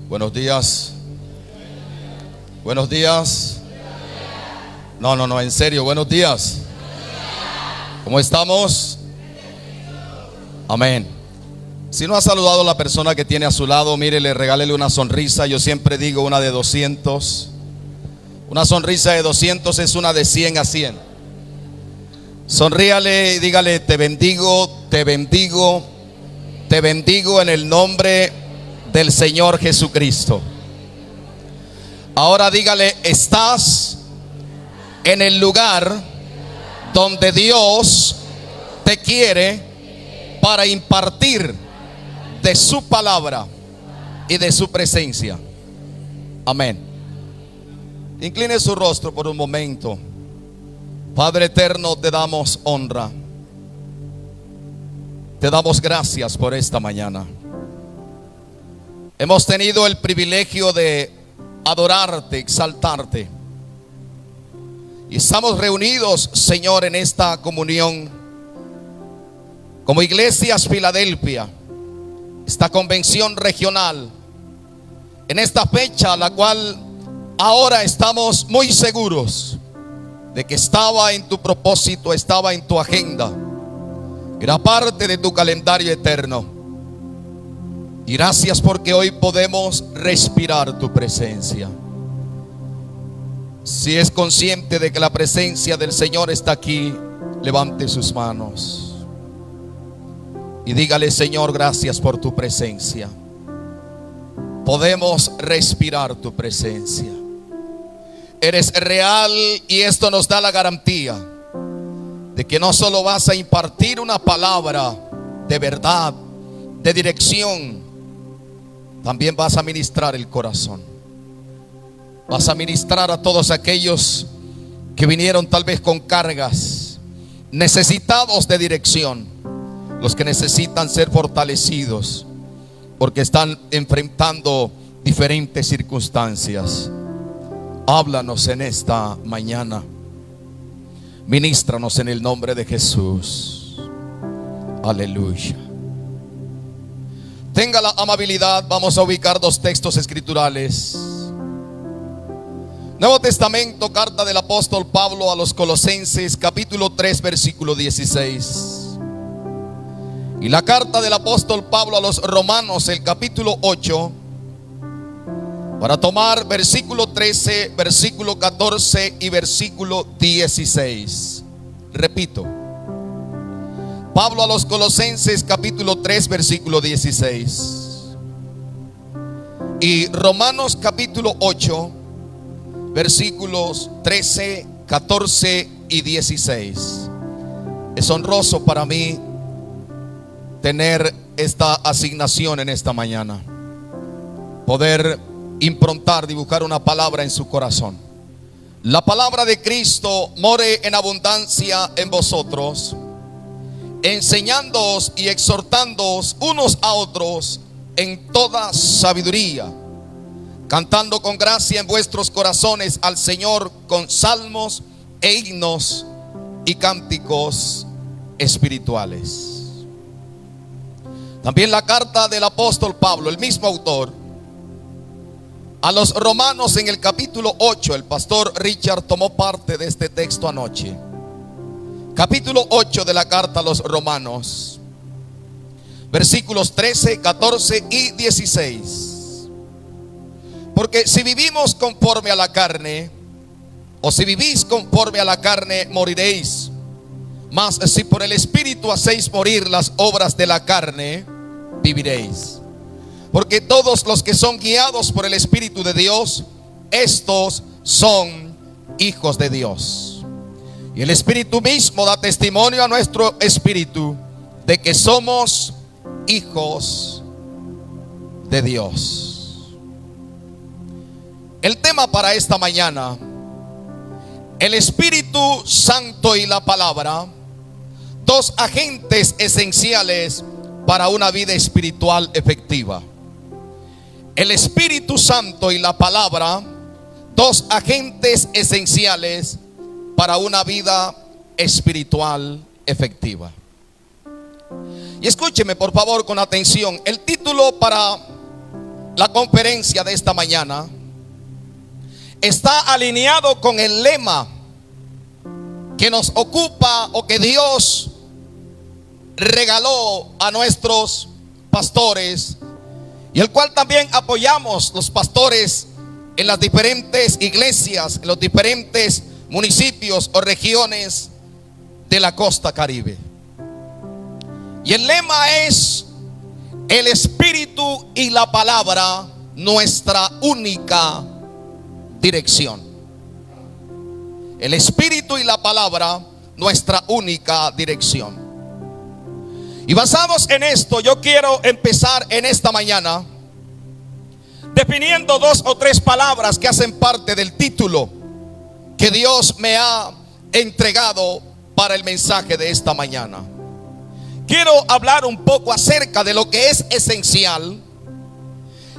Buenos días. Buenos días. No, en serio, buenos días. ¿Cómo estamos? Amén. Si no ha saludado a la persona que tiene a su lado, mírele, regálele una sonrisa. Yo siempre digo una de 200. Una sonrisa de 200 es una de 100 a 100. Sonríale y dígale: te bendigo, te bendigo, te bendigo en el nombre del Señor Jesucristo. Ahora dígale: estás en el lugar donde Dios te quiere para impartir de su palabra y de su presencia. Amén. Incline su rostro por un momento. Padre eterno, te damos honra. Te damos gracias por esta mañana. Hemos tenido el privilegio de adorarte, exaltarte. Y estamos reunidos, Señor, en esta comunión como Iglesias Filadelfia, esta convención regional, en esta fecha, la cual ahora estamos muy seguros de que estaba en tu propósito, estaba en tu agenda, era parte de tu calendario eterno. Y gracias porque hoy podemos respirar tu presencia. Si es consciente de que la presencia del Señor está aquí, levante sus manos y dígale: Señor, gracias por tu presencia. Podemos respirar tu presencia. Eres real y esto nos da la garantía de que no solo vas a impartir una palabra de verdad, de dirección, también vas a ministrar el corazón. Vas a ministrar a todos aquellos que vinieron tal vez con cargas, necesitados de dirección, los que necesitan ser fortalecidos porque están enfrentando diferentes circunstancias. Háblanos en esta mañana. Ministranos en el nombre de Jesús. Aleluya. Tenga la amabilidad, vamos a ubicar dos textos escriturales. Nuevo Testamento, carta del apóstol Pablo a los Colosenses, capítulo 3, versículo 16. Y la carta del apóstol Pablo a los Romanos, el capítulo 8, para tomar versículo 13, versículo 14 y versículo 16. Repito, Pablo a los Colosenses, capítulo 3, versículo 16. Y Romanos, capítulo 8, versículos 13, 14 y 16. Es honroso para mí tener esta asignación en esta mañana, poder improntar, dibujar una palabra en su corazón. La palabra de Cristo more en abundancia en vosotros, enseñándoos y exhortándoos unos a otros en toda sabiduría, cantando con gracia en vuestros corazones al Señor con salmos e himnos y cánticos espirituales. También la carta del apóstol Pablo, el mismo autor, a los Romanos en el capítulo 8. El pastor Richard tomó parte de este texto anoche. Capítulo 8 de la carta a los Romanos, versículos 13, 14 y 16. Porque si vivimos conforme a la carne, o si vivís conforme a la carne, moriréis. Mas si por el Espíritu hacéis morir las obras de la carne, viviréis. Porque todos los que son guiados por el Espíritu de Dios, estos son hijos de Dios. Y el Espíritu mismo da testimonio a nuestro espíritu de que somos hijos de Dios. El tema para esta mañana: el Espíritu Santo y la palabra, dos agentes esenciales para una vida espiritual efectiva. El Espíritu Santo y la palabra, dos agentes esenciales para una vida espiritual efectiva. Y escúcheme por favor con atención. El título para la conferencia de esta mañana está alineado con el lema que nos ocupa o que Dios regaló a nuestros pastores, y el cual también apoyamos los pastores en las diferentes iglesias, en los diferentes municipios o regiones de la costa Caribe. Y el lema es: el Espíritu y la palabra, nuestra única dirección. El Espíritu y la palabra, nuestra única dirección. Y basados en esto, yo quiero empezar en esta mañana definiendo 2 o 3 palabras que hacen parte del título que Dios me ha entregado para el mensaje de esta mañana. Quiero hablar un poco acerca de lo que es esencial.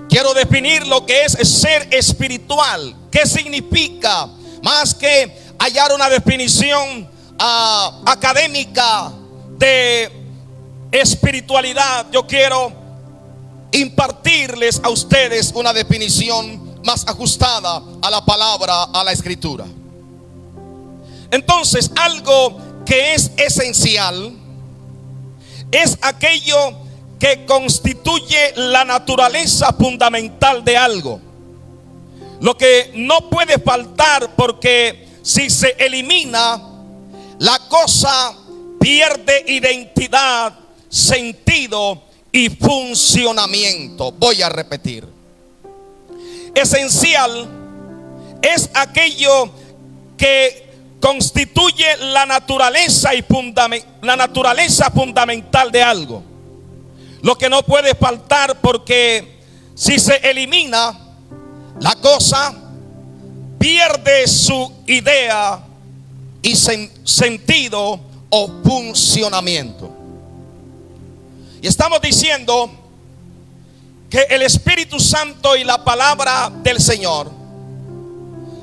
Quiero definir lo que es ser espiritual. ¿Qué significa? Más que hallar una definición académica de espiritualidad, yo quiero impartirles a ustedes una definición más ajustada a la palabra, a la escritura. Entonces, algo que es esencial es aquello que constituye la naturaleza fundamental de algo. Lo que no puede faltar, porque si se elimina, la cosa pierde identidad, sentido y funcionamiento. Voy a repetir: esencial es aquello que constituye la naturaleza fundamental de algo. Lo que no puede faltar, porque si se elimina, la cosa pierde su idea y sentido o funcionamiento. Y estamos diciendo que el Espíritu Santo y la palabra del Señor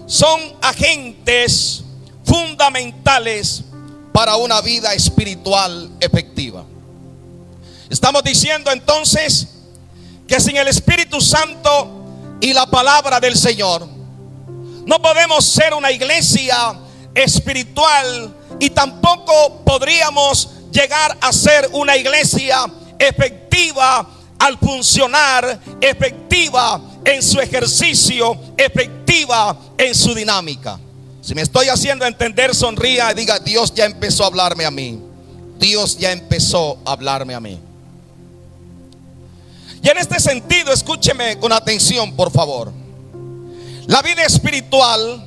son agentes fundamentales para una vida espiritual efectiva. Estamos diciendo entonces que sin el Espíritu Santo y la palabra del Señor no podemos ser una iglesia espiritual, y tampoco podríamos llegar a ser una iglesia efectiva al funcionar, efectiva en su ejercicio, efectiva en su dinámica. Si me estoy haciendo entender, sonría y diga: Dios ya empezó a hablarme a mí. Dios ya empezó a hablarme a mí. Y en este sentido, escúcheme con atención, por favor. La vida espiritual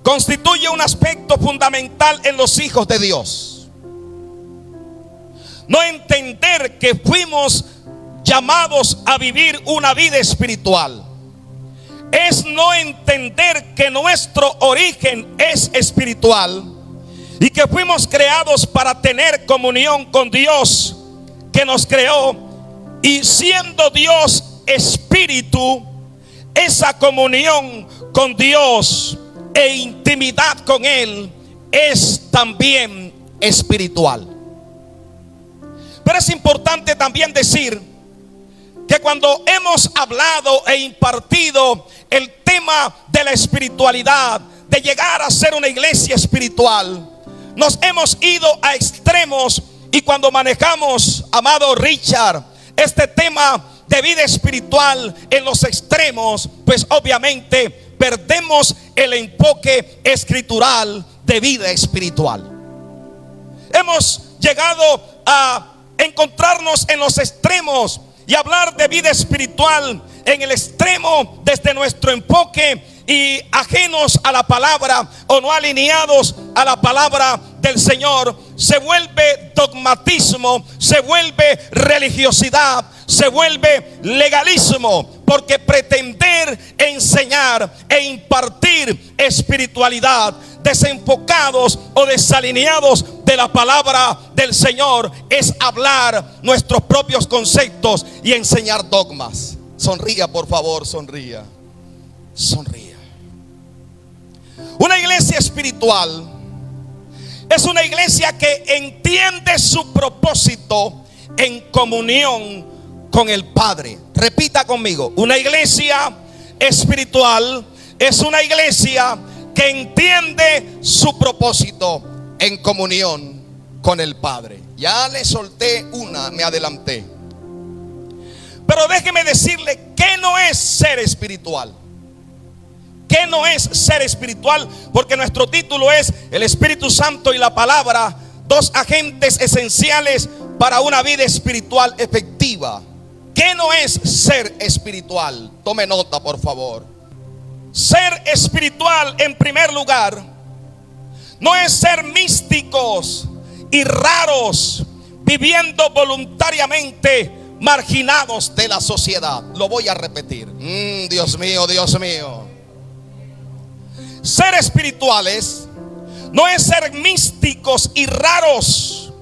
constituye un aspecto fundamental en los hijos de Dios. No entender que fuimos llamados a vivir una vida espiritual es no entender que nuestro origen es espiritual y que fuimos creados para tener comunión con Dios que nos creó, y siendo Dios espíritu, esa comunión con Dios e intimidad con Él es también espiritual. Pero es importante también decir que cuando hemos hablado e impartido el tema de la espiritualidad, de llegar a ser una iglesia espiritual, nos hemos ido a extremos. Y cuando manejamos, amado Richard, este tema de vida espiritual en los extremos, pues obviamente perdemos el enfoque escritural de vida espiritual. Hemos llegado a encontrarnos en los extremos y hablar de vida espiritual en el extremo desde nuestro enfoque, y ajenos a la palabra o no alineados a la palabra del Señor, se vuelve dogmatismo, se vuelve religiosidad, se vuelve legalismo, porque pretender enseñar e impartir espiritualidad desenfocados o desalineados de la palabra del Señor es hablar nuestros propios conceptos y enseñar dogmas. Sonría, por favor, sonría. Sonría. Una iglesia espiritual es una iglesia que entiende su propósito en comunión con el Padre. Repita conmigo: una iglesia espiritual es una iglesia que entiende su propósito en comunión con el Padre. Ya le solté una, me adelanté. Pero déjeme decirle que no es ser espiritual. ¿Qué no es ser espiritual? Porque nuestro título es el Espíritu Santo y la palabra, dos agentes esenciales para una vida espiritual efectiva. ¿Qué no es ser espiritual? Tome nota, por favor. Ser espiritual, en primer lugar, no es ser místicos y raros, viviendo voluntariamente marginados de la sociedad. Lo voy a repetir. Dios mío, Dios mío. Ser espirituales no es ser místicos y raros,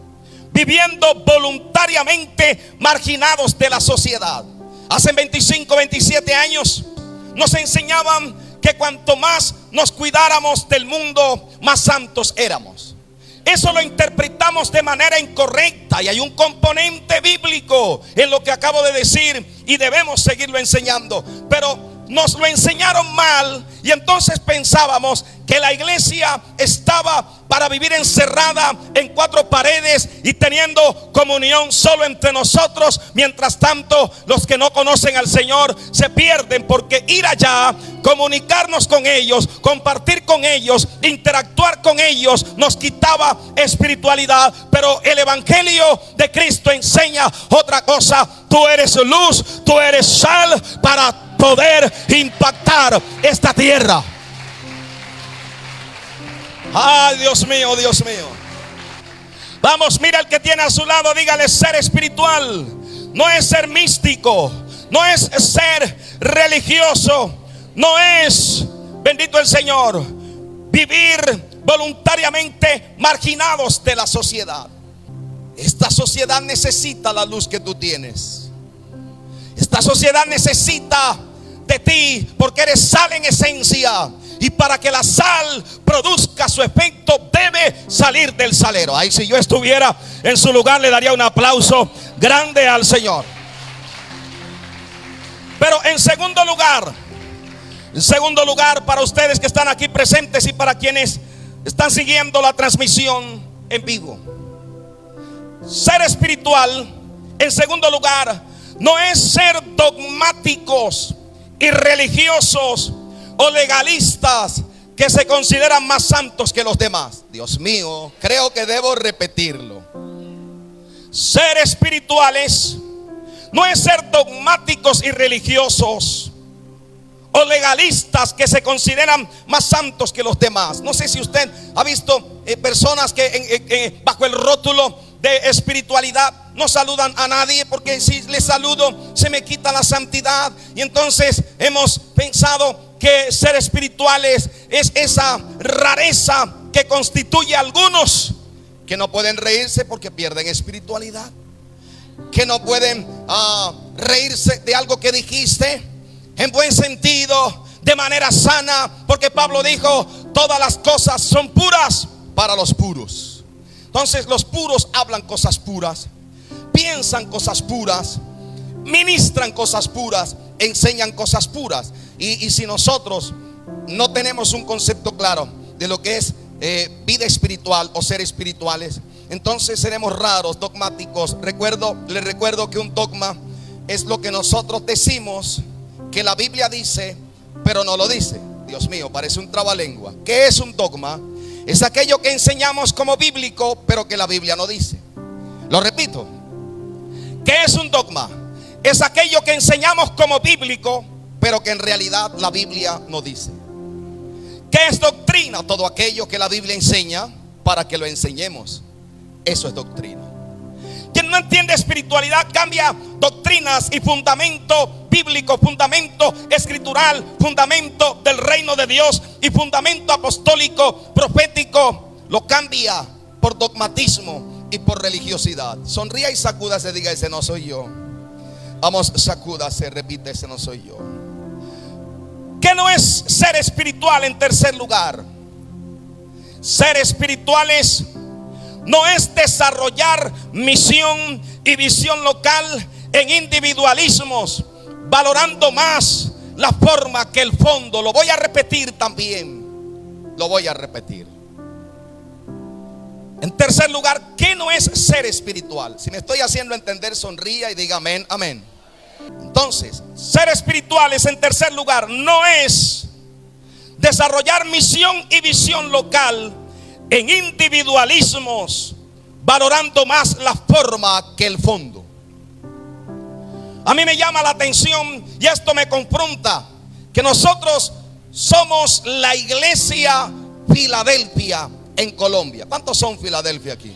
viviendo voluntariamente marginados de la sociedad. Hace 25, 27 años nos enseñaban que cuanto más nos cuidáramos del mundo, más santos éramos. Eso lo interpretamos de manera incorrecta, y hay un componente bíblico en lo que acabo de decir y debemos seguirlo enseñando. Pero nos lo enseñaron mal, y entonces pensábamos que la iglesia estaba para vivir encerrada en cuatro paredes y teniendo comunión solo entre nosotros. Mientras tanto, los que no conocen al Señor se pierden, porque ir allá, comunicarnos con ellos, compartir con ellos, interactuar con ellos, nos quitaba espiritualidad. Pero el evangelio de Cristo enseña otra cosa. Tú eres luz, tú eres sal para poder impactar esta tierra. Ay, Dios mío, Dios mío. Vamos, mira al que tiene a su lado, dígale: ser espiritual no es ser místico, no es ser religioso, no es, bendito el Señor, vivir voluntariamente marginados de la sociedad. Esta sociedad necesita la luz que tú tienes. Esta sociedad necesita de ti, porque eres sal en esencia. Y para que la sal produzca su efecto, debe salir del salero. Ahí, si yo estuviera en su lugar, le daría un aplauso grande al Señor. Pero en segundo lugar, para ustedes que están aquí presentes y para quienes están siguiendo la transmisión en vivo, ser espiritual, en segundo lugar, no es ser dogmáticos y religiosos o legalistas que se consideran más santos que los demás. Dios mío, creo que debo repetirlo. Ser espirituales no es ser dogmáticos y religiosos o legalistas que se consideran más santos que los demás. No sé si usted ha visto personas que bajo el rótulo de espiritualidad no saludan a nadie, porque si les saludo se me quita la santidad. Y entonces hemos pensado que ser espirituales es esa rareza que constituye a algunos que no pueden reírse porque pierden espiritualidad, que no pueden reírse de algo que dijiste en buen sentido, de manera sana, porque Pablo dijo: todas las cosas son puras para los puros. Entonces los puros hablan cosas puras, piensan cosas puras, ministran cosas puras, enseñan cosas puras. Y si nosotros no tenemos un concepto claro de lo que es vida espiritual o ser espirituales, entonces seremos raros, dogmáticos. Les recuerdo que un dogma es lo que nosotros decimos que la Biblia dice, pero no lo dice. Dios mío, parece un trabalengua. ¿Qué es un dogma? Es aquello que enseñamos como bíblico, pero que la Biblia no dice. Lo repito. ¿Qué es un dogma? Es aquello que enseñamos como bíblico, pero que en realidad la Biblia no dice. ¿Qué es doctrina? Todo aquello que la Biblia enseña para que lo enseñemos. Eso es doctrina. Quien no entiende espiritualidad cambia doctrinas y fundamento bíblico, fundamento escritural, fundamento del reino de Dios y fundamento apostólico, profético, lo cambia por dogmatismo y por religiosidad. Sonría y sacúdase, diga: ese no soy yo. Vamos, sacúdase, repite: ese no soy yo. ¿Qué no es ser espiritual? En tercer lugar, ser espirituales no es desarrollar misión y visión local en individualismos valorando más la forma que el fondo. Lo voy a repetir también. Lo voy a repetir. En tercer lugar, ¿qué no es ser espiritual? Si me estoy haciendo entender, sonría y diga amén, amén. Entonces, ser espirituales en tercer lugar no es desarrollar misión y visión local en individualismos, valorando más la forma que el fondo. A mí me llama la atención y esto me confronta, que nosotros somos la iglesia Filadelfia en Colombia. ¿Cuántos son Filadelfia aquí?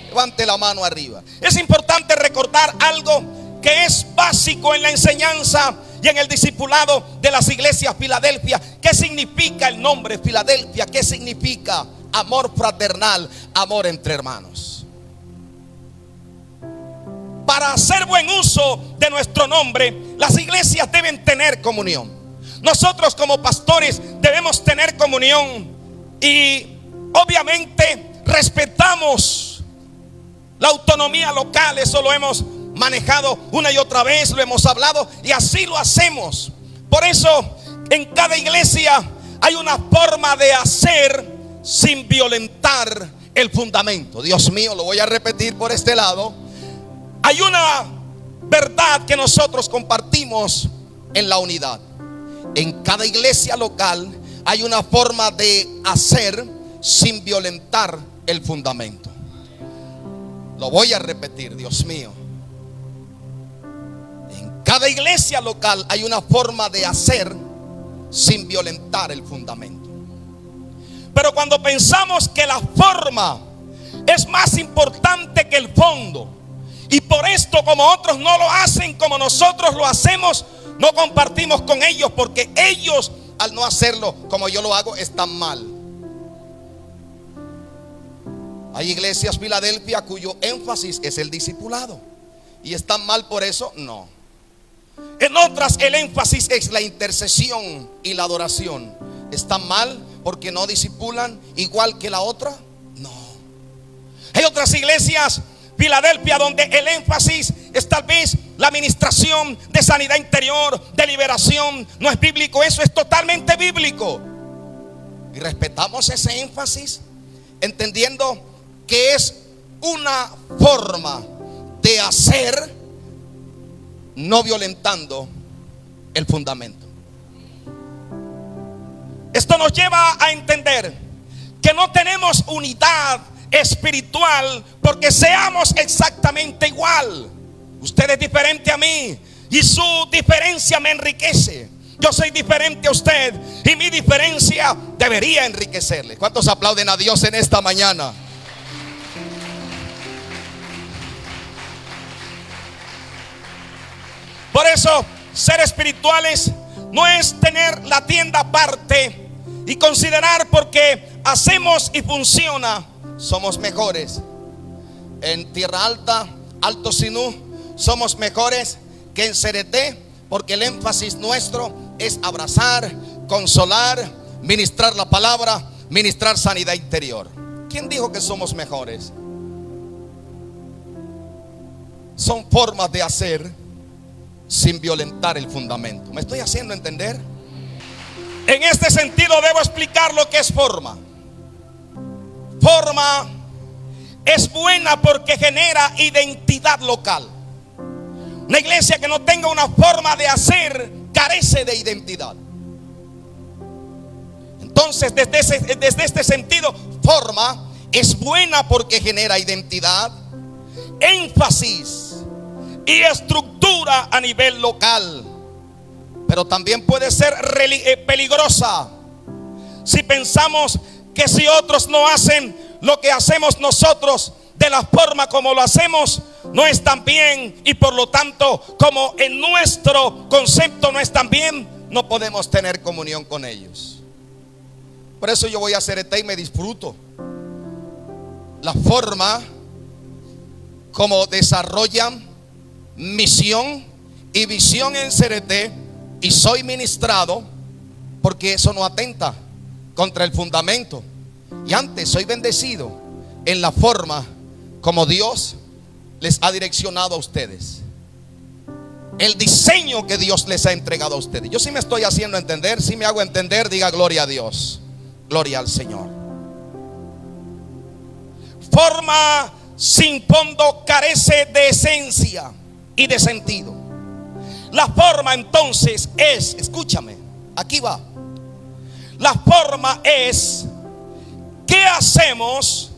Levante la mano arriba. Es importante recordar algo que es básico en la enseñanza y en el discipulado de las iglesias Filadelfia. ¿Qué significa el nombre Filadelfia? ¿Qué significa? Amor fraternal, amor entre hermanos. Para hacer buen uso de nuestro nombre, las iglesias deben tener comunión. Nosotros como pastores debemos tener comunión y obviamente respetamos la autonomía local. Eso lo hemos manejado una y otra vez, lo hemos hablado y así lo hacemos. Por eso en cada iglesia hay una forma de hacer sin violentar el fundamento. Dios mío, lo voy a repetir por este lado. Hay una verdad que nosotros compartimos en la unidad. En cada iglesia local hay una forma de hacer sin violentar el fundamento. Lo voy a repetir, Dios mío. En cada iglesia local hay una forma de hacer sin violentar el fundamento. Pero cuando pensamos que la forma es más importante que el fondo, y por esto, como otros no lo hacen como nosotros lo hacemos, no compartimos con ellos, porque ellos al no hacerlo como yo lo hago están mal. Hay iglesias Filadelfia cuyo énfasis es el discipulado. ¿Y están mal por eso? No. En otras el énfasis es la intercesión y la adoración. ¿Están mal porque no discipulan igual que la otra? No. Hay otras iglesias Filadelfia donde el énfasis es tal vez la administración de sanidad interior, de liberación. No es bíblico, eso es totalmente bíblico. Y respetamos ese énfasis, entendiendo que es una forma de hacer, no violentando el fundamento. Esto nos lleva a entender que no tenemos unidad espiritual porque seamos exactamente igual. Usted es diferente a mí y su diferencia me enriquece. Yo soy diferente a usted y mi diferencia debería enriquecerle. ¿Cuántos aplauden a Dios en esta mañana? Por eso, ser espirituales no es tener la tienda aparte y considerar porque hacemos y funciona, somos mejores. En Tierra Alta, Alto Sinú, somos mejores que en Cereté, porque el énfasis nuestro es abrazar, consolar, ministrar la palabra, ministrar sanidad interior. ¿Quién dijo que somos mejores? Son formas de hacer sin violentar el fundamento. ¿Me estoy haciendo entender? En este sentido debo explicar lo que es forma. Forma es buena porque genera identidad local. Una iglesia que no tenga una forma de hacer carece de identidad. Entonces, desde este sentido, forma es buena porque genera identidad, énfasis y estructura a nivel local. Pero también puede ser peligrosa si pensamos que si otros no hacen lo que hacemos nosotros de la forma como lo hacemos, no están bien, y por lo tanto, como en nuestro concepto no están bien, no podemos tener comunión con ellos. Por eso yo voy a Cereté y me disfruto la forma como desarrollan misión y visión en Cereté, y soy ministrado porque eso no atenta contra el fundamento. Y antes soy bendecido en la forma como Dios les ha direccionado a ustedes. el diseño que Dios les ha entregado a ustedes. Yo sí me estoy haciendo entender. Si me hago entender, diga gloria a Dios, gloria al Señor. Forma sin fondo carece de esencia y de sentido. La forma entonces es, escúchame, aquí va. La forma es qué hacemos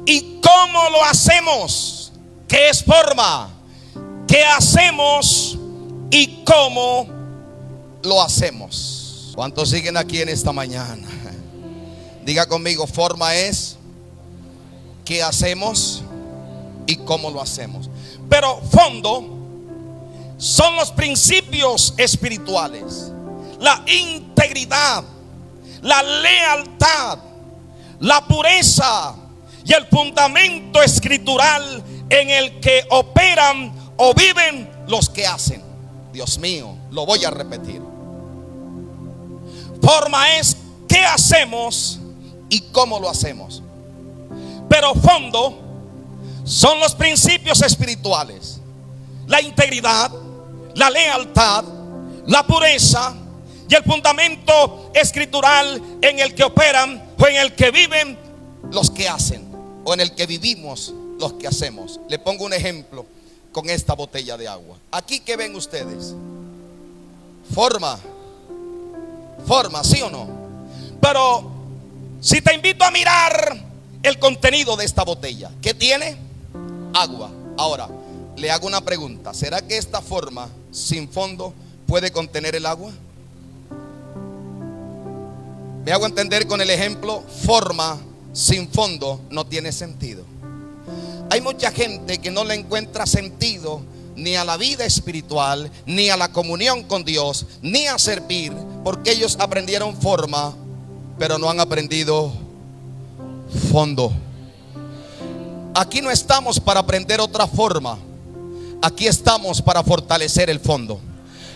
y cómo lo hacemos. ¿Qué es forma? ¿Qué hacemos y cómo lo hacemos? ¿Cuántos siguen aquí en esta mañana? Diga conmigo, forma es qué hacemos y cómo lo hacemos. Pero fondo son los principios espirituales, la integridad, la lealtad, la pureza y el fundamento escritural en el que operan o viven los que hacen. Dios mío, lo voy a repetir. Forma es qué hacemos y cómo lo hacemos. Pero fondo son los principios espirituales, la integridad, la lealtad, la pureza y el fundamento escritural en el que operan o en el que viven los que hacen, o en el que vivimos los que hacemos. Le pongo un ejemplo con esta botella de agua. Aquí, ¿qué ven ustedes? Forma, ¿sí o no? Pero si te invito a mirar el contenido de esta botella, ¿qué tiene? Agua. Ahora, le hago una pregunta. ¿Será que esta forma sin fondo puede contener el agua? Me hago entender con el ejemplo. Forma sin fondo no tiene sentido. Hay mucha gente que no le encuentra sentido ni a la vida espiritual, ni a la comunión con Dios, ni a servir, porque ellos aprendieron forma, pero no han aprendido fondo. Aquí no estamos para aprender otra forma. Aquí estamos para fortalecer el fondo.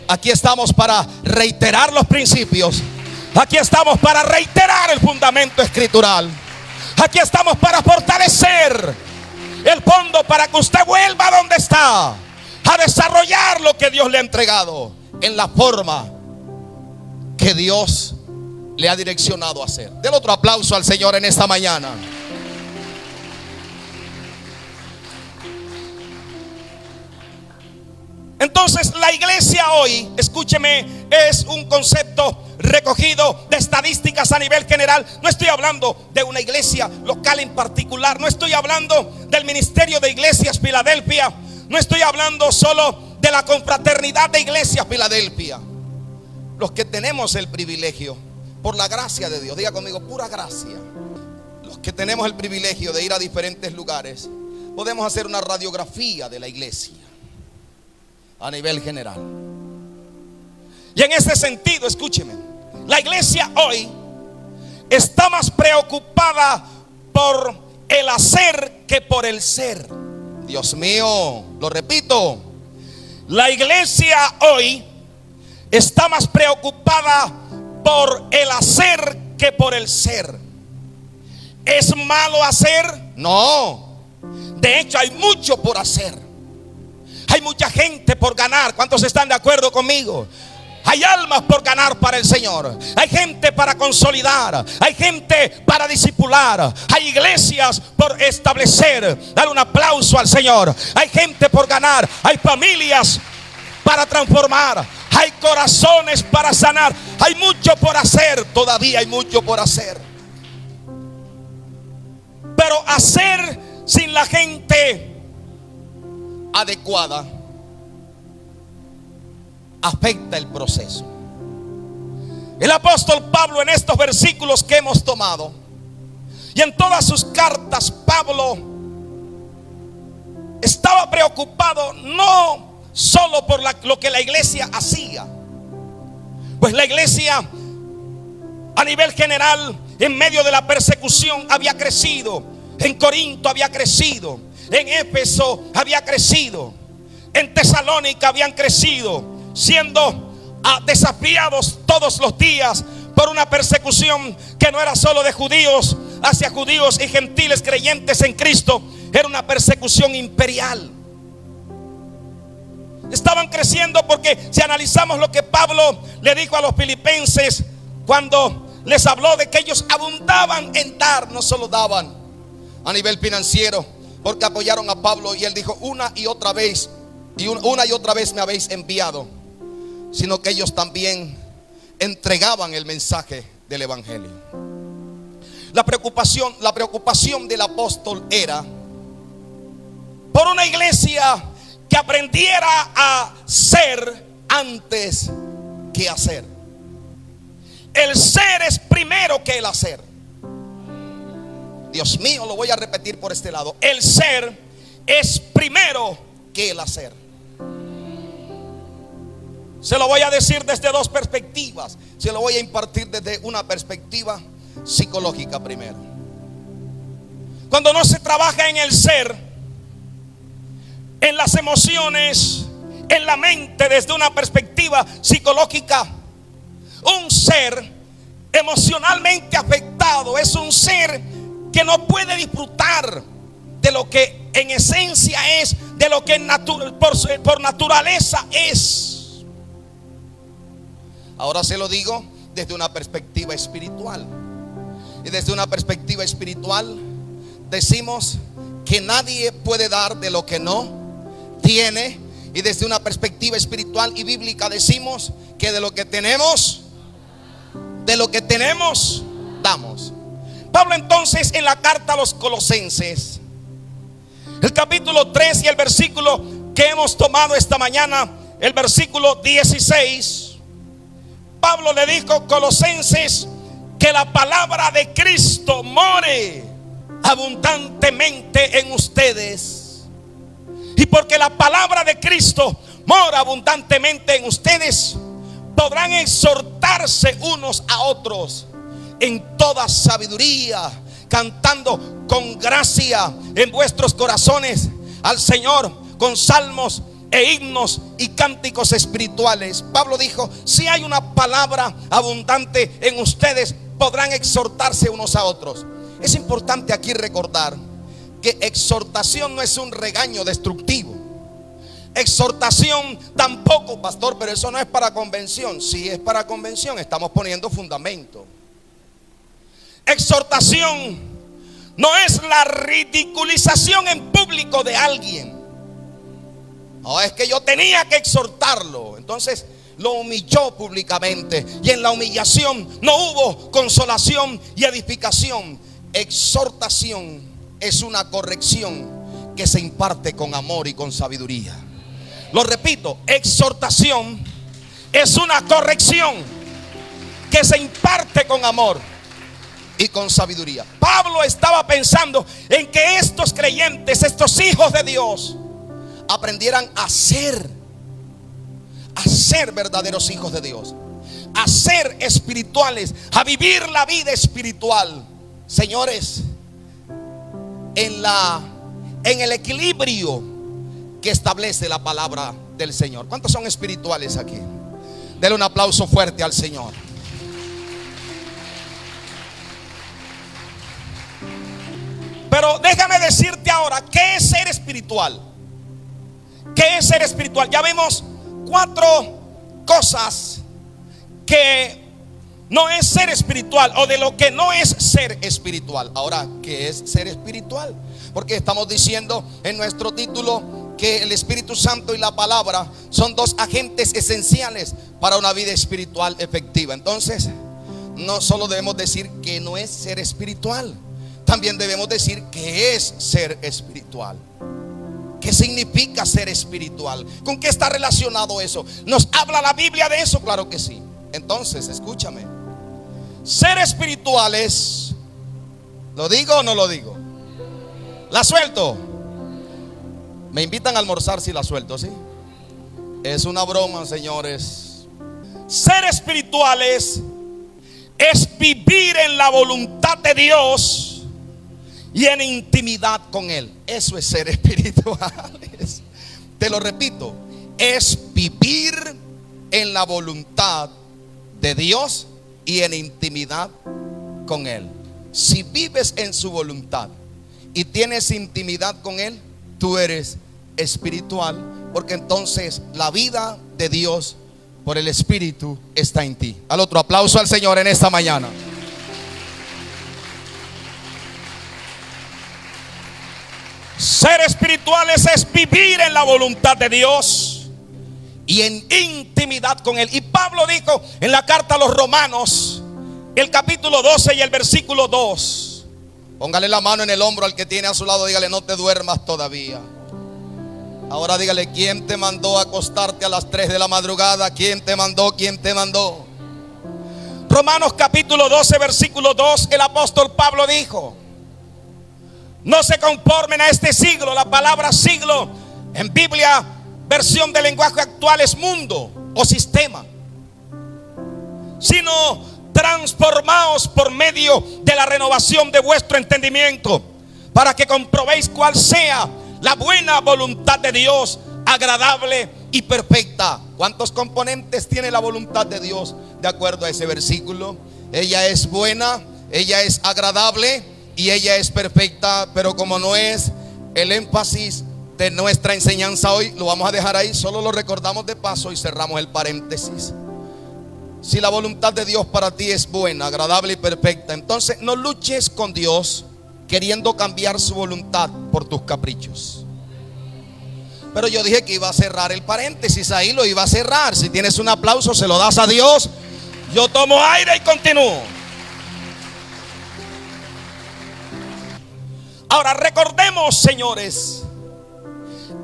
Aquí estamos para reiterar los principios. Aquí estamos para reiterar el fundamento escritural. Aquí estamos para fortalecer el fondo, para que usted vuelva a donde está, a desarrollar lo que Dios le ha entregado en la forma que Dios le ha direccionado a hacer. Den otro aplauso al Señor en esta mañana. Entonces la iglesia hoy, escúcheme, es un concepto recogido de estadísticas a nivel general. No estoy hablando de una iglesia local en particular. No estoy hablando del Ministerio de Iglesias Filadelfia. No estoy hablando solo de la confraternidad de Iglesias Filadelfia. Los que tenemos el privilegio, por la gracia de Dios, diga conmigo, pura gracia. Los que tenemos el privilegio de ir a diferentes lugares, podemos hacer una radiografía de la iglesia a nivel general. Y en ese sentido, escúcheme, la iglesia hoy está más preocupada por el hacer que por el ser. Dios mío, lo repito. La iglesia hoy está más preocupada por el hacer que por el ser. ¿Es malo hacer? No. De hecho, hay mucho por hacer. Hay mucha gente por ganar. ¿Cuántos están de acuerdo conmigo? Hay almas por ganar para el Señor. Hay gente para consolidar. Hay gente para discipular. Hay iglesias por establecer. Dale un aplauso al Señor. Hay gente por ganar. Hay familias para transformar. Hay corazones para sanar. Hay mucho por hacer. Todavía hay mucho por hacer. Pero hacer sin la gente adecuada afecta el proceso. El apóstol Pablo, en estos versículos que hemos tomado y en todas sus cartas, Pablo estaba preocupado no solo por lo que la iglesia hacía, pues la iglesia a nivel general, en medio de la persecución, había crecido. En Corinto había crecido, en Éfeso había crecido, en Tesalónica habían crecido, siendo desafiados todos los días por una persecución que no era solo de judíos hacia judíos y gentiles creyentes en Cristo. Era una persecución imperial. Estaban creciendo porque si analizamos lo que Pablo le dijo a los filipenses cuando les habló de que ellos abundaban en dar, no solo daban a nivel financiero, porque apoyaron a Pablo y él dijo una y otra vez me habéis enviado, sino que ellos también entregaban el mensaje del evangelio. La preocupación del apóstol era por una iglesia que aprendiera a ser antes que hacer. El ser es primero que el hacer. Dios mío, lo voy a repetir por este lado. El ser es primero que el hacer. Se lo voy a decir desde dos perspectivas. Se lo voy a impartir desde una perspectiva psicológica primero. Cuando no se trabaja en el ser, en las emociones, en la mente desde una perspectiva psicológica, un ser emocionalmente afectado es un ser que no puede disfrutar de lo que en esencia es, de lo que por naturaleza es. Ahora se lo digo desde una perspectiva espiritual. Y desde una perspectiva espiritual decimos que nadie puede dar de lo que no tiene. Y desde una perspectiva espiritual y bíblica decimos que de lo que tenemos damos. Pablo entonces en la carta a los Colosenses, el capítulo 3 y el versículo que hemos tomado esta mañana, el versículo 16, Pablo le dijo, Colosenses, que la palabra de Cristo more abundantemente en ustedes. Y porque la palabra de Cristo mora abundantemente en ustedes, podrán exhortarse unos a otros en toda sabiduría, cantando con gracia en vuestros corazones al Señor con salmos e himnos y cánticos espirituales. Pablo dijo, si hay una palabra abundante en ustedes, podrán exhortarse unos a otros. Es importante aquí recordar que exhortación no es un regaño destructivo. Exhortación tampoco, pastor, pero eso no es para convención. Si es para convención, estamos poniendo fundamento. Exhortación no es la ridiculización en público de alguien. No, es que yo tenía que exhortarlo, entonces lo humilló públicamente y en la humillación no hubo consolación y edificación. Exhortación es una corrección que se imparte con amor y con sabiduría. Lo repito, exhortación es una corrección que se imparte con amor y con sabiduría. Pablo estaba pensando en que estos creyentes, estos hijos de Dios, aprendieran a ser verdaderos hijos de Dios, a ser espirituales, a vivir la vida espiritual. Señores, en el equilibrio que establece la palabra del Señor. ¿Cuántos son espirituales aquí? Denle un aplauso fuerte al Señor. Pero déjame decirte ahora, ¿qué es ser espiritual? ¿Qué es ser espiritual? Ya vemos 4 cosas que no es ser espiritual, o de lo que no es ser espiritual. Ahora, ¿qué es ser espiritual? Porque estamos diciendo en nuestro título que el Espíritu Santo y la palabra son 2 agentes esenciales para una vida espiritual efectiva. Entonces, no solo debemos decir que no es ser espiritual, también debemos decir que es ser espiritual. ¿Qué significa ser espiritual? ¿Con qué está relacionado eso? ¿Nos habla la Biblia de eso? Claro que sí. Entonces, escúchame. Ser espiritual es, ¿lo digo o no lo digo? ¿La suelto? Me invitan a almorzar si la suelto, ¿sí? Es una broma, señores. Ser espiritual es vivir en la voluntad de Dios y en intimidad con Él. Eso es ser espiritual. Te lo repito, es vivir en la voluntad de Dios y en intimidad con Él. Si vives en su voluntad y tienes intimidad con Él, tú eres espiritual, Porque entonces la vida de Dios por el Espíritu está en ti. Al otro aplauso al Señor en esta mañana. Ser espirituales es vivir en la voluntad de Dios y en intimidad con Él. Y Pablo dijo en la carta a los Romanos, el capítulo 12 y el versículo 2. Póngale la mano en el hombro al que tiene a su lado, dígale: no te duermas todavía. Ahora dígale: ¿quién te mandó a acostarte a las 3 de la madrugada? ¿Quién te mandó? ¿Quién te mandó? Romanos capítulo 12 versículo 2, el apóstol Pablo dijo: no se conformen a este siglo. La palabra siglo en Biblia, versión del lenguaje actual, es mundo o sistema, sino transformaos por medio de la renovación de vuestro entendimiento, para que comprobéis cuál sea la buena voluntad de Dios, agradable y perfecta. ¿Cuántos componentes tiene la voluntad de Dios de acuerdo a ese versículo? Ella es buena, ella es agradable y ella es perfecta. Pero como no es el énfasis de nuestra enseñanza hoy, lo vamos a dejar ahí, solo lo recordamos de paso y cerramos el paréntesis. Si la voluntad de Dios para ti es buena, agradable y perfecta, entonces no luches con Dios queriendo cambiar su voluntad por tus caprichos. Pero yo dije que iba a cerrar el paréntesis, ahí lo iba a cerrar. Si tienes un aplauso, se lo das a Dios. Yo tomo aire y continúo. Ahora recordemos, señores,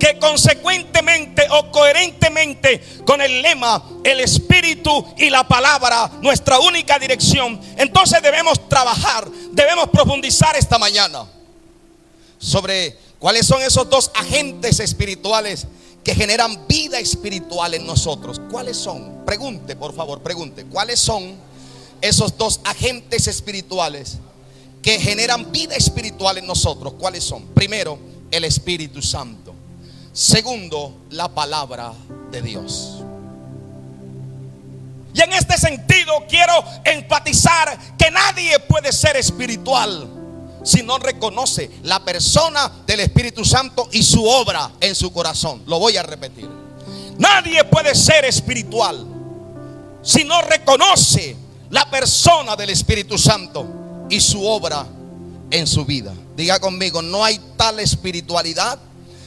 que consecuentemente o coherentemente con el lema, el Espíritu y la palabra, nuestra única dirección, entonces debemos trabajar, debemos profundizar esta mañana sobre cuáles son esos dos agentes espirituales que generan vida espiritual en nosotros. ¿Cuáles son? Pregunte, por favor, pregunte. ¿Cuáles son esos dos agentes espirituales que generan vida espiritual en nosotros? ¿Cuáles son? Primero, el Espíritu Santo. Segundo, la palabra de Dios. Y en este sentido quiero enfatizar que nadie puede ser espiritual si no reconoce la persona del Espíritu Santo y su obra en su corazón. Lo voy a repetir. Nadie puede ser espiritual si no reconoce la persona del Espíritu Santo y su obra en su vida. Diga conmigo: no hay tal espiritualidad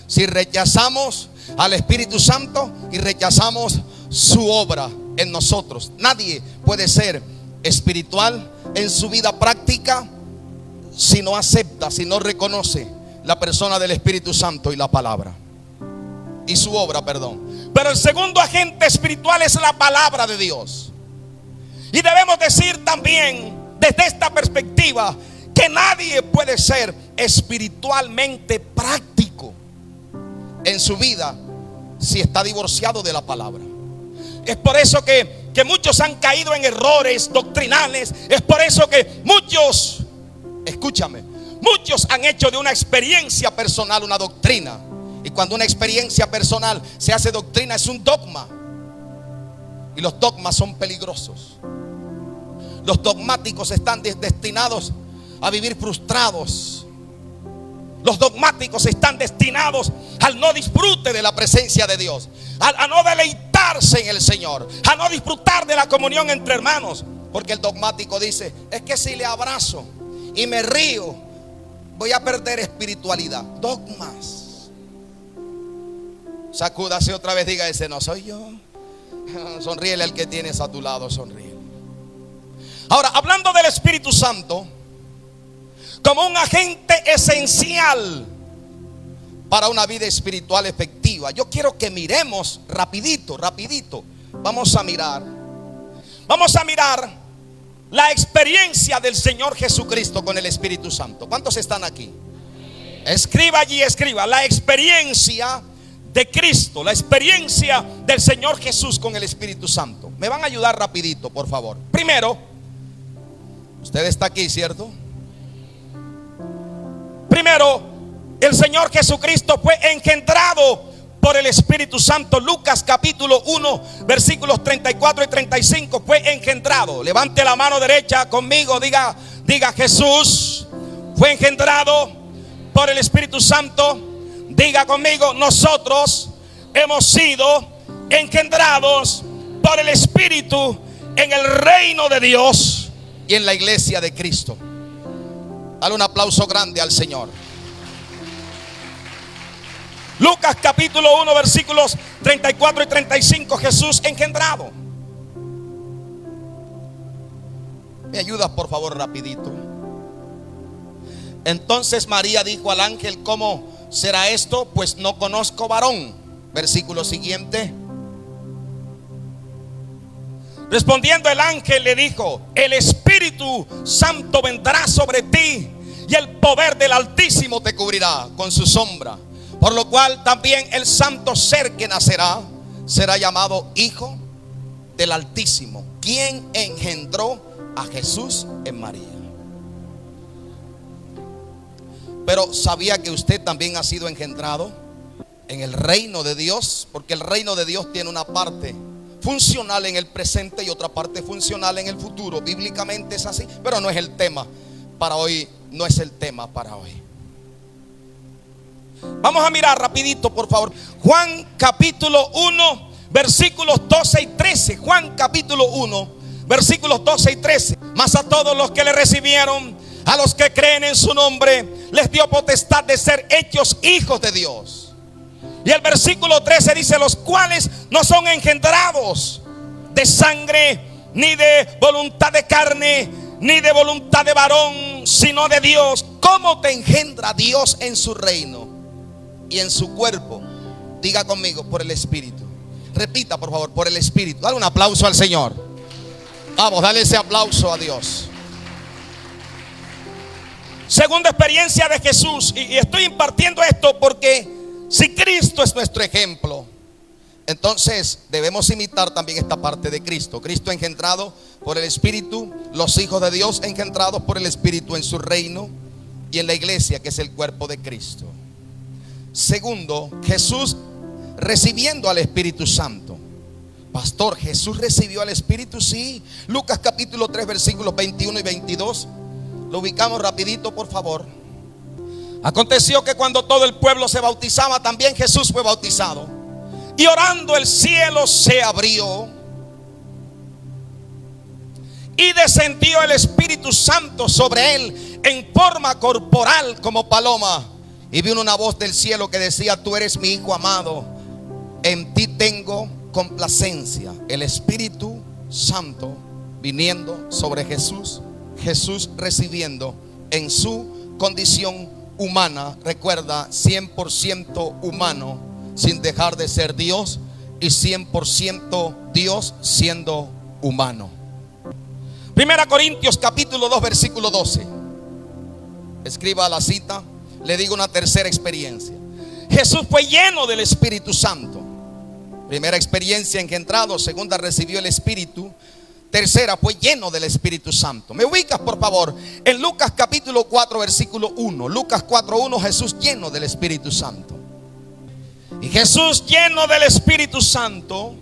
si rechazamos al Espíritu Santo y rechazamos su obra en nosotros. Nadie puede ser espiritual en su vida práctica si no acepta, si no reconoce la persona del Espíritu Santo y la palabra y su obra, perdón. Pero el segundo agente espiritual es la palabra de Dios. Y debemos decir también desde esta perspectiva que nadie puede ser espiritualmente práctico en su vida si está divorciado de la palabra. Es por eso que muchos han caído en errores doctrinales. Es por eso que muchos, escúchame, muchos han hecho de una experiencia personal una doctrina. Y cuando una experiencia personal se hace doctrina, es un dogma. Y los dogmas son peligrosos. Los dogmáticos están destinados a vivir frustrados. Los dogmáticos están destinados al no disfrute de la presencia de Dios, a no deleitarse en el Señor, a no disfrutar de la comunión entre hermanos. Porque el dogmático dice: es que si le abrazo y me río, voy a perder espiritualidad. Dogmas. Sacúdase otra vez, diga: ese no soy yo. Sonríele al que tienes a tu lado, sonríele. Ahora, hablando del Espíritu Santo como un agente esencial para una vida espiritual efectiva, yo quiero que miremos rapidito. Vamos a mirar la experiencia del Señor Jesucristo con el Espíritu Santo. ¿Cuántos están aquí? Escriba allí, escriba. La experiencia de Cristo, la experiencia del Señor Jesús con el Espíritu Santo. Me van a ayudar rapidito, por favor. Primero, usted está aquí, ¿cierto? Primero, el Señor Jesucristo fue engendrado por el Espíritu Santo. Lucas capítulo 1 versículos 34 y 35. Fue engendrado. Levante la mano derecha conmigo. Diga Jesús fue engendrado por el Espíritu Santo. Diga conmigo: nosotros hemos sido engendrados por el Espíritu en el reino de Dios y en la iglesia de Cristo. Dale un aplauso grande al Señor. Lucas capítulo 1 versículos 34 y 35. Jesús engendrado. ¿Me ayudas por favor rapidito? Entonces María dijo al ángel: ¿cómo será esto? Pues no conozco varón. Versículo siguiente. Respondiendo el ángel le dijo: el Espíritu Santo vendrá sobre ti y el poder del Altísimo te cubrirá con su sombra, por lo cual también el santo ser que nacerá será llamado Hijo del Altísimo. ¿Quién engendró a Jesús en María? Pero ¿sabía que usted también ha sido engendrado en el reino de Dios? Porque el reino de Dios tiene una parte funcional en el presente y otra parte funcional en el futuro. Bíblicamente es así, pero no es el tema para hoy. No es el tema para hoy. Vamos a mirar rapidito, por favor, Juan capítulo 1 versículos 12 y 13. Juan capítulo 1 versículos 12 y 13. Mas a todos los que le recibieron, a los que creen en su nombre, les dio potestad de ser hechos hijos de Dios. Y el versículo 13 dice: los cuales no son engendrados de sangre, ni de voluntad de carne, ni de voluntad de varón, sino de Dios. ¿Cómo te engendra Dios en su reino y en su cuerpo? Diga conmigo: por el Espíritu. Repita por favor: por el Espíritu. Dale un aplauso al Señor. Vamos, dale ese aplauso a Dios. Segunda experiencia de Jesús. Y estoy impartiendo esto porque si Cristo es nuestro ejemplo, entonces debemos imitar también esta parte de Cristo. Cristo engendrado por el Espíritu, los hijos de Dios engendrados por el Espíritu en su reino y en la iglesia, que es el cuerpo de Cristo. Segundo, Jesús recibiendo al Espíritu Santo. Pastor, ¿Jesús recibió al Espíritu? Sí. Lucas capítulo 3 versículos 21 y 22. Lo ubicamos rapidito, por favor. Aconteció que cuando todo el pueblo se bautizaba, también Jesús fue bautizado. Y orando, el cielo se abrió y descendió el Espíritu Santo sobre él en forma corporal como paloma. Y vino una voz del cielo que decía: tú eres mi Hijo amado, en ti tengo complacencia. El Espíritu Santo viniendo sobre Jesús, Jesús recibiendo en su condición humana. Recuerda, 100% humano, sin dejar de ser Dios, y 100% Dios siendo humano. Primera Corintios capítulo 2 versículo 12. Escriba la cita. Le digo una tercera experiencia. Jesús fue lleno del Espíritu Santo. Primera experiencia, engendrado. Segunda, recibió el Espíritu. Tercera, fue lleno del Espíritu Santo. ¿Me ubicas por favor en Lucas capítulo 4 versículo 1? Lucas 4:1. Jesús lleno del Espíritu Santo. Y Jesús lleno del Espíritu Santo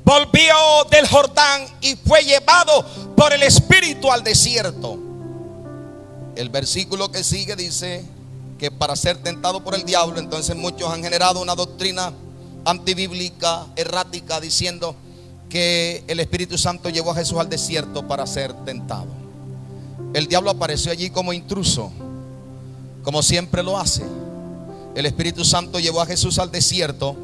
volvió del Jordán y fue llevado por el Espíritu al desierto. El versículo que sigue dice que para ser tentado por el diablo, entonces muchos han generado una doctrina antibíblica, errática, diciendo que el Espíritu Santo llevó a Jesús al desierto para ser tentado. El diablo apareció allí como intruso, como siempre lo hace. El Espíritu Santo llevó a Jesús al desierto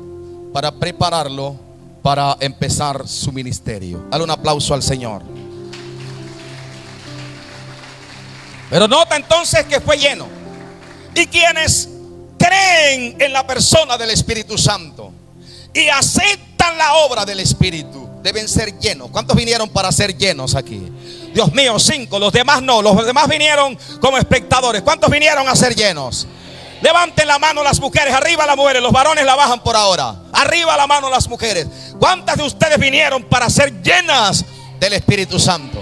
para prepararlo para empezar su ministerio. Dale un aplauso al Señor. Pero nota entonces que fue lleno. Y quienes creen en la persona del Espíritu Santo y aceptan la obra del Espíritu deben ser llenos. ¿Cuántos vinieron para ser llenos aquí? Dios mío, 5. Los demás no. Los demás vinieron como espectadores. ¿Cuántos vinieron a ser llenos? Levanten la mano las mujeres. Arriba las mujeres. Los varones la bajan por ahora. Arriba la mano las mujeres. ¿Cuántas de ustedes vinieron para ser llenas del Espíritu Santo?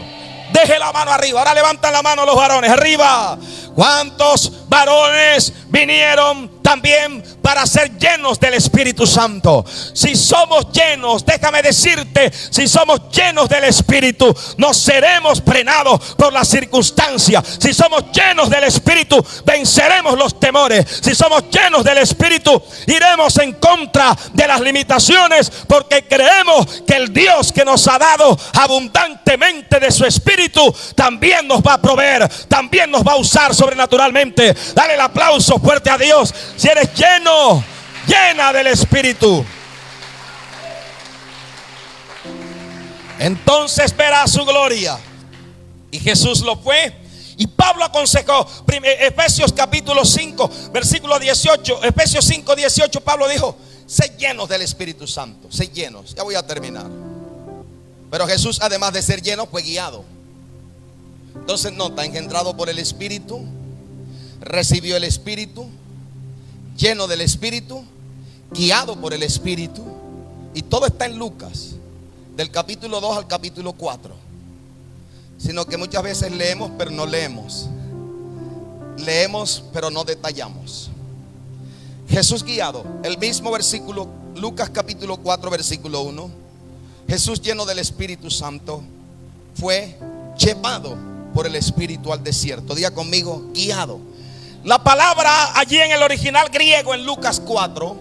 Deje la mano arriba. Ahora levantan la mano los varones. Arriba. ¿Cuántos varones vinieron también para ser llenos del Espíritu Santo. Si somos llenos, déjame decirte, si somos llenos del Espíritu, no seremos frenados por las circunstancias. Si somos llenos del Espíritu, venceremos los temores. Si somos llenos del Espíritu, iremos en contra de las limitaciones, porque creemos que el Dios que nos ha dado abundantemente de su Espíritu también nos va a proveer, también nos va a usar sobrenaturalmente. Dale el aplauso fuerte a Dios si eres lleno, llena del Espíritu. Entonces verás su gloria. Y Jesús lo fue. Y Pablo aconsejó, Efesios capítulo 5, versículo 18. Efesios 5, 18, Pablo dijo: sed llenos del Espíritu Santo. Sed llenos. Ya voy a terminar. Pero Jesús, además de ser lleno, fue guiado. Entonces nota, engendrado por el Espíritu, recibió el Espíritu, lleno del Espíritu, guiado por el Espíritu. Y todo está en Lucas, del capítulo 2 al capítulo 4. Sino que muchas veces leemos pero no leemos. Leemos pero no detallamos. Jesús guiado, el mismo versículo, Lucas capítulo 4 versículo 1. Jesús lleno del Espíritu Santo fue llevado por el Espíritu al desierto. Diga conmigo, guiado. La palabra allí en el original griego en Lucas 4,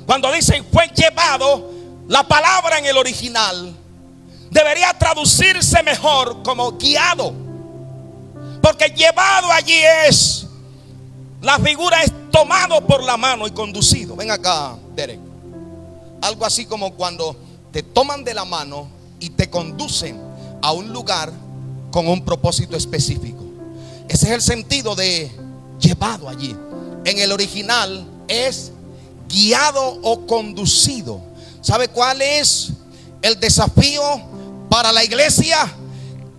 cuando dicen fue llevado, la palabra en el original debería traducirse mejor como guiado, porque llevado allí es, la figura es tomado por la mano y conducido. Ven acá, Derek. Algo así como cuando te toman de la mano y te conducen a un lugar con un propósito específico. Ese es el sentido de llevado allí. En el original es guiado o conducido. ¿Sabe cuál es el desafío para la iglesia?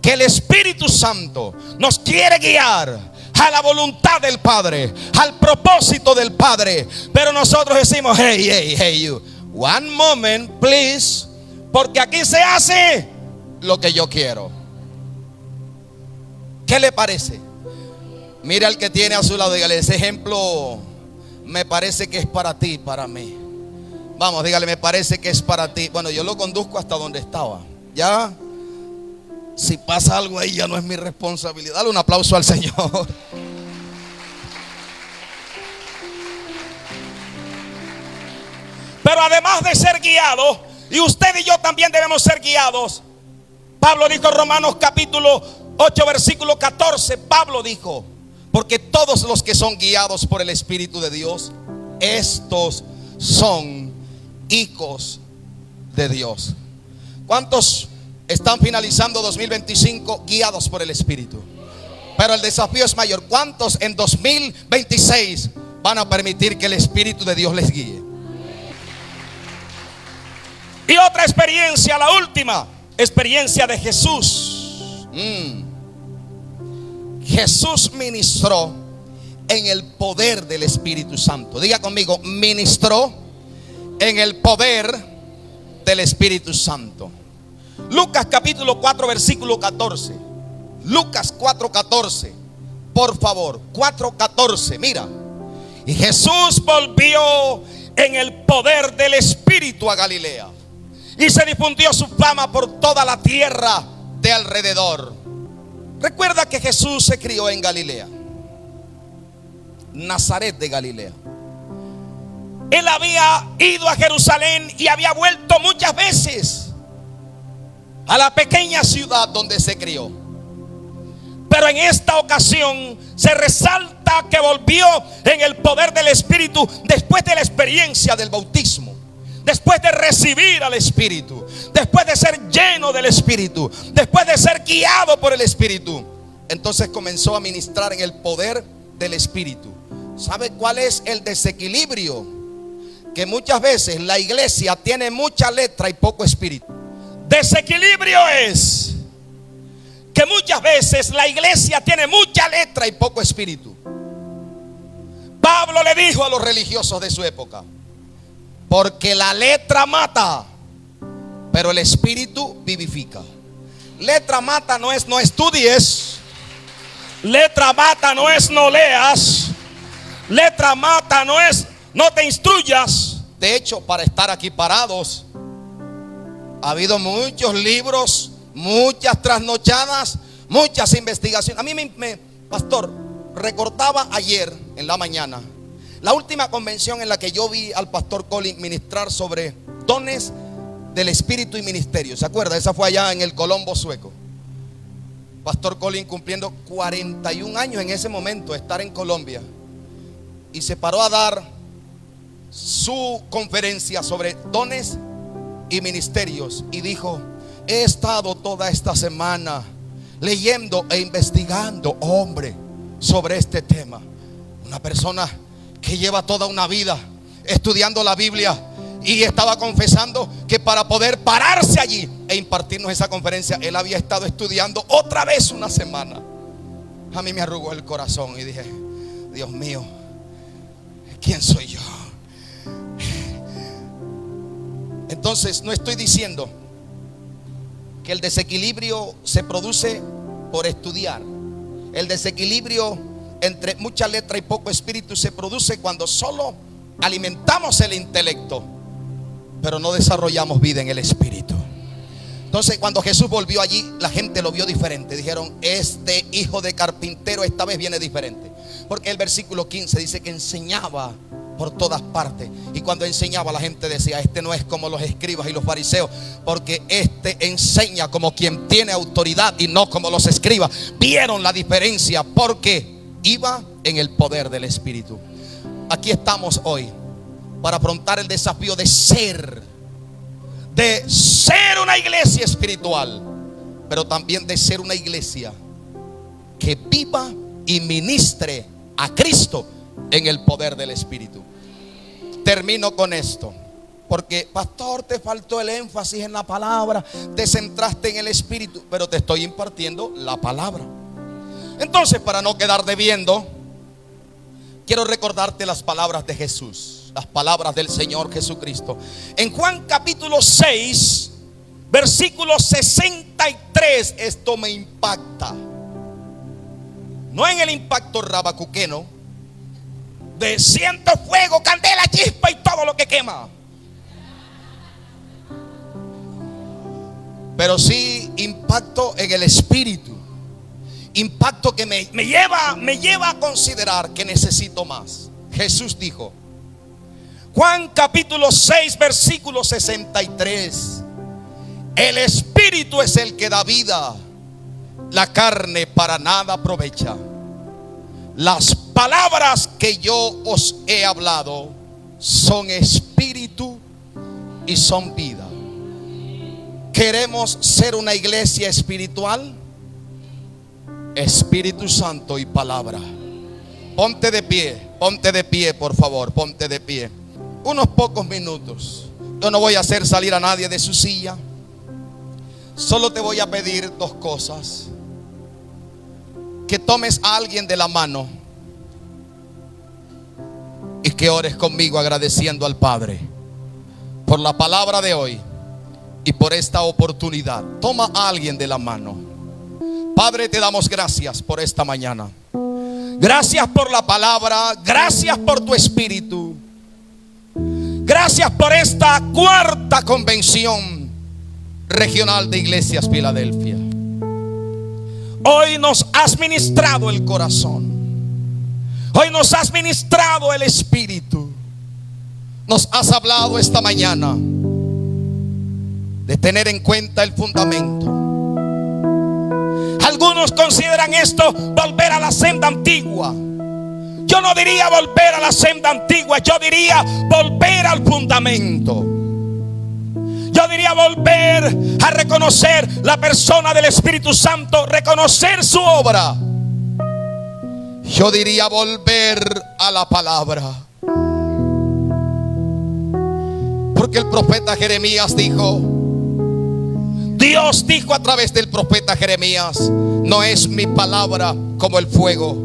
Que el Espíritu Santo nos quiere guiar a la voluntad del Padre, al propósito del Padre. Pero nosotros decimos: hey you, one moment please, porque aquí se hace lo que yo quiero. ¿Qué le parece? Mira al que tiene a su lado, dígale: ese ejemplo me parece que es para ti, para mí. Vamos, dígale: me parece que es para ti. Bueno, yo lo conduzco hasta donde estaba. Ya, si pasa algo ahí, ya no es mi responsabilidad. Dale un aplauso al Señor. Pero además de ser guiados, y usted y yo también debemos ser guiados. Pablo dijo en Romanos capítulo 8 versículo 14, Pablo dijo: porque todos los que son guiados por el Espíritu de Dios, estos son hijos de Dios. ¿Cuántos están finalizando 2025 guiados por el Espíritu? Pero el desafío es mayor. ¿Cuántos en 2026 van a permitir que el Espíritu de Dios les guíe? Y otra experiencia, la última experiencia de Jesús. Jesús ministró en el poder del Espíritu Santo. Diga conmigo: ministró en el poder del Espíritu Santo. Lucas capítulo 4 versículo 14. Lucas 4:14. Por favor, 4:14. Mira. Y Jesús volvió en el poder del Espíritu a Galilea, y se difundió su fama por toda la tierra de alrededor. Recuerda que Jesús se crió en Galilea, Nazaret de Galilea. Él había ido a Jerusalén y había vuelto muchas veces a la pequeña ciudad donde se crió. Pero en esta ocasión se resalta que volvió en el poder del Espíritu después de la experiencia del bautismo, después de recibir al Espíritu, después de ser lleno del Espíritu, después de ser guiado por el Espíritu. Entonces comenzó a ministrar en el poder del Espíritu. ¿Sabe cuál es el desequilibrio? Que muchas veces la iglesia tiene mucha letra y poco espíritu. Desequilibrio es que muchas veces la iglesia tiene mucha letra y poco espíritu. Pablo le dijo a los religiosos de su época: porque la letra mata, pero el espíritu vivifica. Letra mata no es no estudies. Letra mata no es no leas. Letra mata no es no te instruyas. De hecho, para estar aquí parados, ha habido muchos libros, muchas trasnochadas, muchas investigaciones. A mí pastor, recordaba ayer en la mañana la última convención en la que yo vi al pastor Colin ministrar sobre dones del Espíritu y ministerio. ¿Se acuerda? Esa fue allá en el Colombo sueco. Pastor Colin cumpliendo 41 años en ese momento de estar en Colombia, y se paró a dar su conferencia sobre dones y ministerios y dijo: he estado toda esta semana leyendo e investigando, hombre, sobre este tema. Una persona que lleva toda una vida estudiando la Biblia, y estaba confesando que para poder pararse allí e impartirnos esa conferencia, él había estado estudiando otra vez una semana. A mí me arrugó el corazón y dije: Dios mío, ¿quién soy yo? Entonces, no estoy diciendo que el desequilibrio se produce por estudiar. El desequilibrio entre mucha letra y poco espíritu se produce cuando solo alimentamos el intelecto, pero no desarrollamos vida en el espíritu. Entonces, cuando Jesús volvió allí, la gente lo vio diferente. Dijeron: este hijo de carpintero esta vez viene diferente. Porque el versículo 15 dice que enseñaba por todas partes, y cuando enseñaba la gente decía: este no es como los escribas y los fariseos, porque este enseña como quien tiene autoridad y no como los escribas. Vieron la diferencia porque iba en el poder del Espíritu. Aquí estamos hoy para afrontar el desafío de ser una iglesia espiritual, pero también de ser una iglesia que viva y ministre a Cristo en el poder del Espíritu. Termino con esto, porque pastor, te faltó el énfasis en la palabra, te centraste en el Espíritu, pero te estoy impartiendo la palabra. Entonces, para no quedar debiendo, quiero recordarte las palabras de Jesús, las palabras del Señor Jesucristo. En Juan capítulo 6, versículo 63, esto me impacta. No en el impacto rabacuqueno de siento fuego, candela, chispa y todo lo que quema, pero sí impacto en el espíritu. Impacto que me lleva a considerar que necesito más. Jesús dijo, Juan capítulo 6, versículo 63: el espíritu es el que da vida, la carne para nada aprovecha. Las palabras que yo os he hablado son espíritu y son vida. ¿Queremos ser una iglesia espiritual? Espíritu Santo y palabra. Ponte de pie, por favor, ponte de pie. Unos pocos minutos. Yo no voy a hacer salir a nadie de su silla. Solo te voy a pedir dos cosas: que tomes a alguien de la mano y que ores conmigo agradeciendo al Padre por la palabra de hoy y por esta oportunidad. Toma a alguien de la mano. Padre, te damos gracias por esta mañana. Gracias por la palabra. Gracias por tu espíritu. Gracias por esta cuarta convención regional de Iglesias Filadelfia. Hoy nos has ministrado el corazón. Hoy nos has ministrado el espíritu. Nos has hablado esta mañana de tener en cuenta el fundamento. Algunos consideran esto volver a la senda antigua. Yo no diría volver a la senda antigua, yo diría volver al fundamento. Yo diría volver a reconocer la persona del Espíritu Santo, reconocer su obra. Yo diría volver a la palabra. Porque el profeta Jeremías dijo, Dios dijo a través del profeta Jeremías: no es mi palabra como el fuego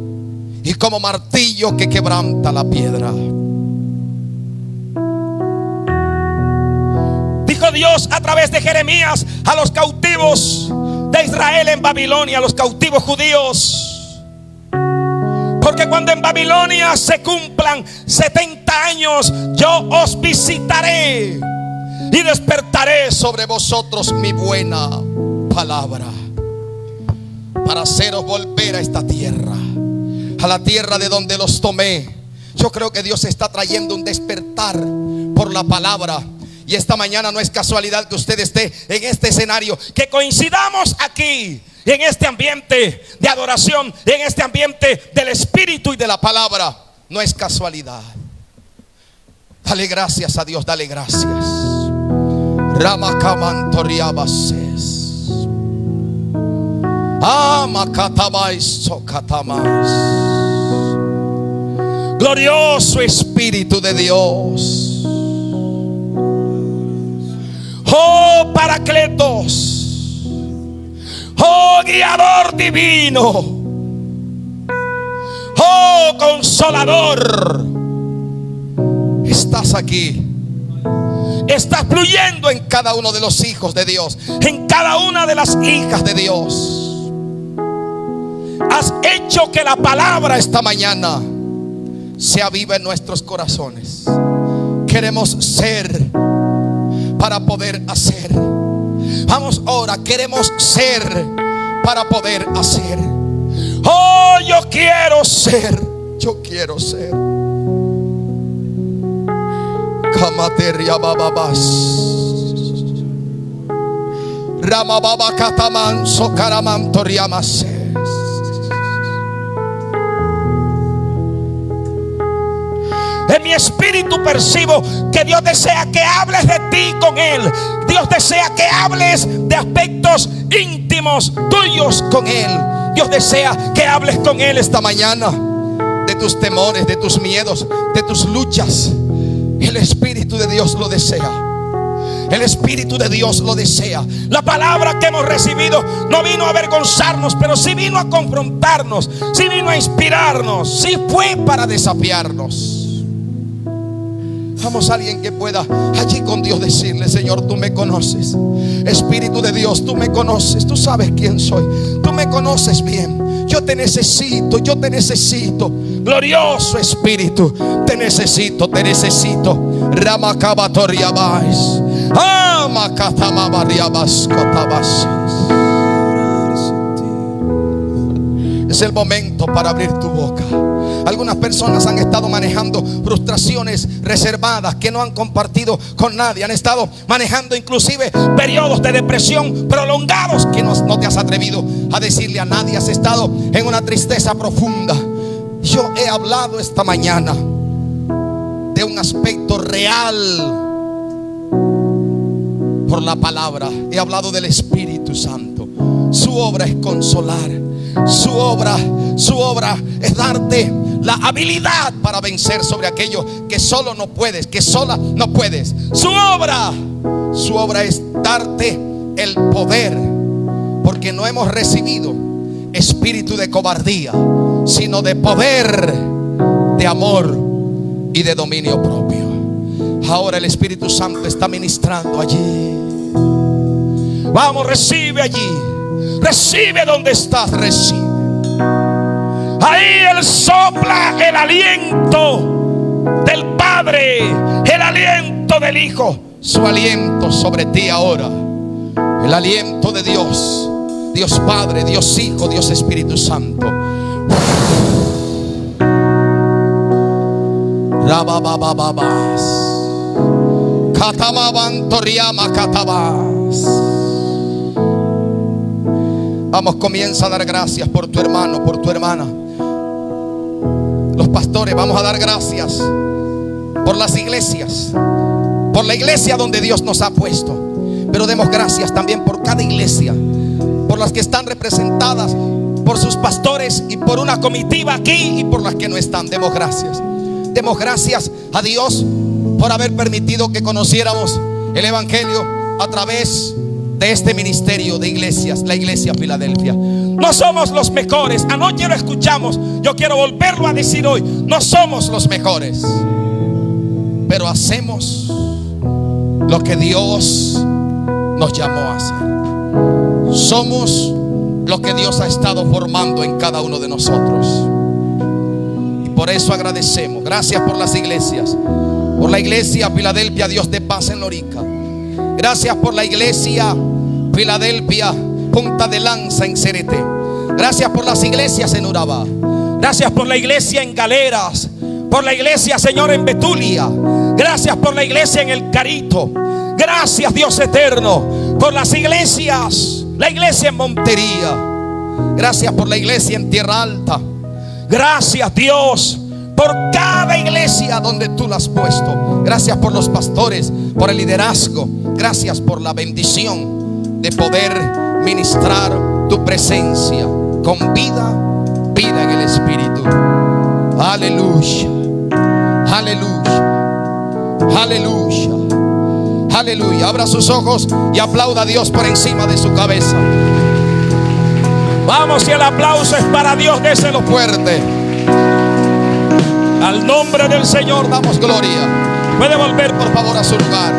y como martillo que quebranta la piedra. Dijo Dios a través de Jeremías a los cautivos de Israel en Babilonia, a los cautivos judíos: Porque cuando en Babilonia se cumplan 70 años, yo os visitaré y despertaré sobre vosotros mi buena palabra, para haceros volver a esta tierra, a la tierra de donde los tomé. Yo creo que Dios está trayendo un despertar por la palabra. Y esta mañana no es casualidad que usted esté en este escenario, que coincidamos aquí, en este ambiente de adoración, en este ambiente del Espíritu y de la palabra. No es casualidad. Dale gracias a Dios, dale gracias. Ramakamantoriabases. Amakatamais sokatamais. Glorioso Espíritu de Dios. Oh Paracletos, oh guiador divino, oh consolador, estás aquí. Estás fluyendo en cada uno de los hijos de Dios, en cada una de las hijas de Dios. Has hecho que la palabra esta mañana se aviva en nuestros corazones. Queremos ser para poder hacer. Vamos ahora, queremos ser para poder hacer. Oh, yo quiero ser. Yo quiero ser. Kamateria bababas. Ramababa kataman sokaramantoriamas. En mi espíritu percibo que Dios desea que hables de ti con Él. Dios desea que hables de aspectos íntimos tuyos con Él. Dios desea que hables con Él esta mañana. De tus temores, de tus miedos, de tus luchas. El Espíritu de Dios lo desea. El Espíritu de Dios lo desea. La palabra que hemos recibido no vino a avergonzarnos, pero sí vino a confrontarnos, sí vino a inspirarnos, sí fue para desafiarnos. Vamos a alguien que pueda allí con Dios decirle: Señor, tú me conoces. Espíritu de Dios, tú me conoces. Tú sabes quién soy. Tú me conoces bien. Yo te necesito, yo te necesito. Glorioso Espíritu, te necesito, te necesito. Ramakabatoriabais. Amakatamabariabas. Es el momento para abrir tu boca. Algunas personas han estado manejando frustraciones reservadas que no han compartido con nadie. Han estado manejando inclusive periodos de depresión prolongados que no te has atrevido a decirle a nadie. Has estado en una tristeza profunda. Yo he hablado esta mañana de un aspecto real por la palabra. He hablado del Espíritu Santo. Su obra es consolar. Su obra es darte la habilidad para vencer sobre aquello que solo no puedes, que sola no puedes. Su obra es darte el poder, porque no hemos recibido espíritu de cobardía, sino de poder, de amor y de dominio propio. Ahora el Espíritu Santo está ministrando allí. Vamos, recibe allí. Recibe donde estás, recibe. Ahí Él sopla el aliento del Padre, el aliento del Hijo. Su aliento sobre ti ahora. El aliento de Dios. Dios Padre, Dios Hijo, Dios Espíritu Santo. Rababababas. Katamabantoriama katabas. Vamos, comienza a dar gracias por tu hermano, por tu hermana. Los pastores, vamos a dar gracias por las iglesias, por la iglesia donde Dios nos ha puesto. Pero demos gracias también por cada iglesia, por las que están representadas, por sus pastores y por una comitiva aquí y por las que no están. Demos gracias. Demos gracias a Dios por haber permitido que conociéramos el Evangelio a través de este ministerio de iglesias, la Iglesia Filadelfia. No somos los mejores. Anoche lo escuchamos. Yo quiero volverlo a decir hoy. No somos los mejores, pero hacemos lo que Dios nos llamó a hacer. Somos lo que Dios ha estado formando en cada uno de nosotros. por eso agradecemos. Gracias por las iglesias. Por la iglesia Filadelfia, Dios de paz en Lorica. Gracias por la iglesia Filadelfia, Punta de Lanza en Cerete. Gracias por las iglesias en Urabá. Gracias por la iglesia en Galeras. Por la iglesia, Señor, en Betulia. Gracias por la iglesia en El Carito. Gracias, Dios eterno, por las iglesias. La iglesia en Montería. Gracias por la iglesia en Tierra Alta. Gracias, Dios, por cada iglesia donde tú la has puesto. Gracias por los pastores, por el liderazgo. Gracias por la bendición de poder ministrar tu presencia con vida en el Espíritu. Aleluya, aleluya, aleluya, aleluya. Abra sus ojos y aplauda a Dios por encima de su cabeza. Vamos, y el aplauso es para Dios. Déselo Fuerte. al nombre del Señor. Damos gloria. Puede volver, Por favor, a su lugar.